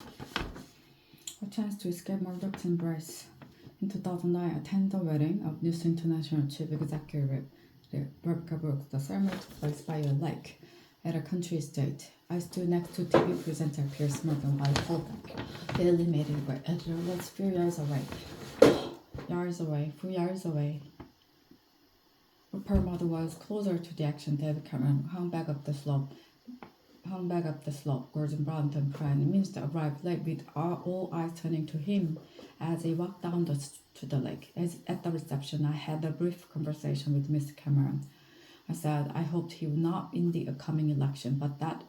A Chance to Escape Murdoch'sembrace. In 2009, I attended the wedding of News International Chief Executive Rebecca Brooks. The ceremony took place by a lake at a country estate. I stood next to TV presenter Piers Morgan while I pulled back. The animated by editor was few yards away. Few yards away. Her mother was closer to the action. David Cameron hung back up the slope. Gordon Brown and Prime Minister arrived late with all eyes turning to him as he walked down to the lake. At the reception, I had a brief conversation with Mr. Cameron. I said I hoped he would not win the upcoming election, but that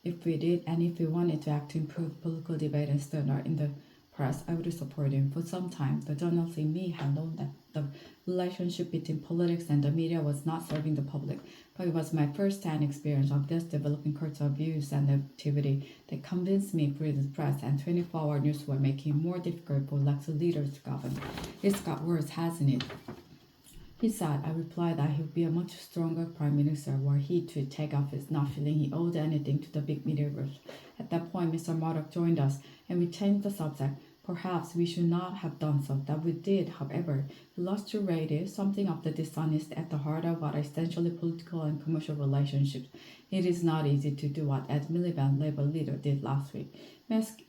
if we did and if we wanted to act to improve political debate and standard in the press, I would support him. For some time, the journalist in me had known that the relationship between politics and the media was not serving the public, but it was my first-hand experience of this developing culture of views and activity that convinced me British press and 24-hour news were making it more difficult for elected leaders to govern. It's got worse, hasn't it? He said. I replied that he would be a much stronger prime minister were he to take office, not feeling he owed anything to the big media groups. At that point, Mr. Murdoch joined us, and we changed the subject. Perhaps we should not have done so. That we did, however, illustrated something of the dishonest at the heart of what are essentially political and commercial relationships. It is not easy to do what Ed Miliband, Labour leader, did last week,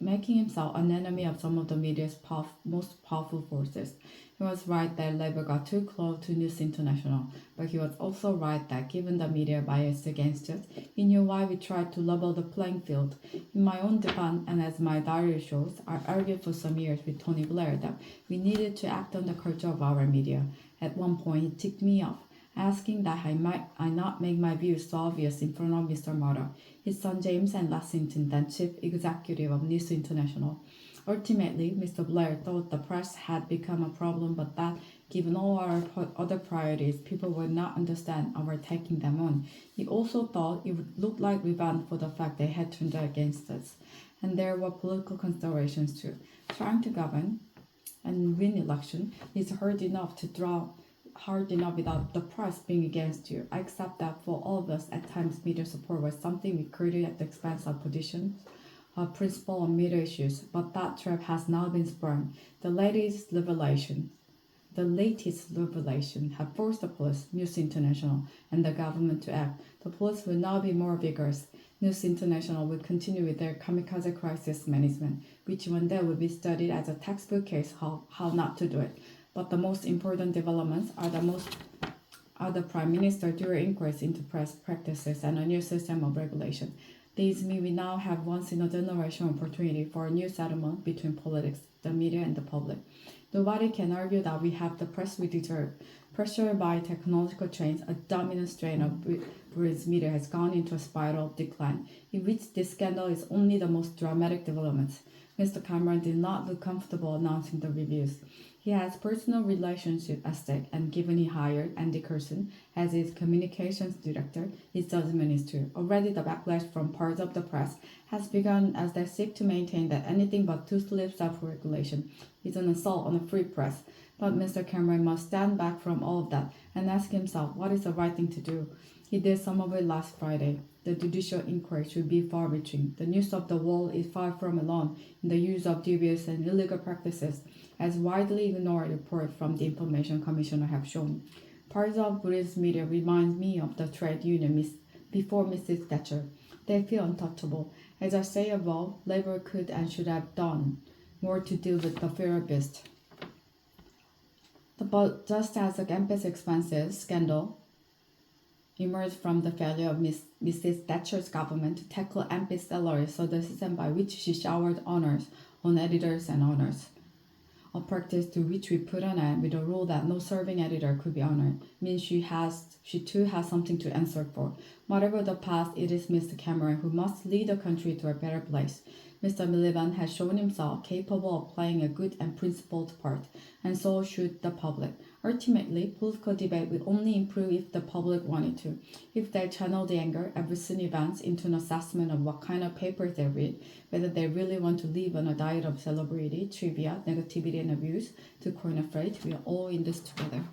making himself an enemy of some of the media's most powerful forces. He was right that Labour got too close to News International, but he was also right that given the media bias against us, he knew why we tried to level the playing field. In my own defense, and as my diary shows, I argued for some years with Tony Blair that we needed to act on the culture of our media. At one point, he ticked me off, asking that I not make my views so obvious in front of Mr. Murdoch, his son James, and Lexington, then chief executive of News International. Ultimately, Mr. Blair thought the press had become a problem, but that, given all our other priorities, people would not understand our taking them on. He also thought it would look like revenge for the fact they had turned against us. And there were political considerations too. Trying to govern and win election is hard enough without the press being against you. I accept that for all of us, at times media support was something we created at the expense of positions, principle on media issues, but that trap has now been sprung. The latest revelation have forced the police, News International, and the government to act. The police will now be more vigorous. News International will continue with their kamikaze crisis management, which one day will be studied as a textbook case how not to do it. But the most important developments are the Prime Minister during inquiries into press practices and a new system of regulation. These mean we now have once-in-a-generation opportunity for a new settlement between politics, the media, and the public. Nobody can argue that we have the press we deserve. Pressured by technological trends, a dominant strain of British media has gone into a spiral of decline, in which this scandal is only the most dramatic development. Mr. Cameron did not look comfortable announcing the reviews. He has personal relationship at stake, and given he hired Andy Coulson as his communications director, his judgment is true. Already the backlash from parts of the press has begun as they seek to maintain that anything but toothless self-regulation is an assault on a free press. But Mr. Cameron must stand back from all of that and ask himself what is the right thing to do. He did some of it last Friday. The judicial inquiry should be far-reaching. The news of the world is far from alone in the use of dubious and illegal practices, as widely ignored reports from the Information Commissioner have shown. Parts of British media remind me of the trade union before Mrs. Thatcher. They feel untouchable. As I say above, Labour could and should have done more to deal with the fear beast. But just as the campus expenses scandal emerged from the failure of Mrs. Thatcher's government to tackle MP's salaries, so the system by which she showered honours on editors and owners, a practice to which we put an end with a rule that no serving editor could be honored, means she too has something to answer for. Whatever the past, it is Mr. Cameron who must lead the country to a better place. Mr. Miliband has shown himself capable of playing a good and principled part, and so should the public. Ultimately, political debate will only improve if the public wanted to. If they channel the anger at recent events into an assessment of what kind of papers they read, whether they really want to live on a diet of celebrity, trivia, negativity, and abuse, to coin a phrase, we are all in this together.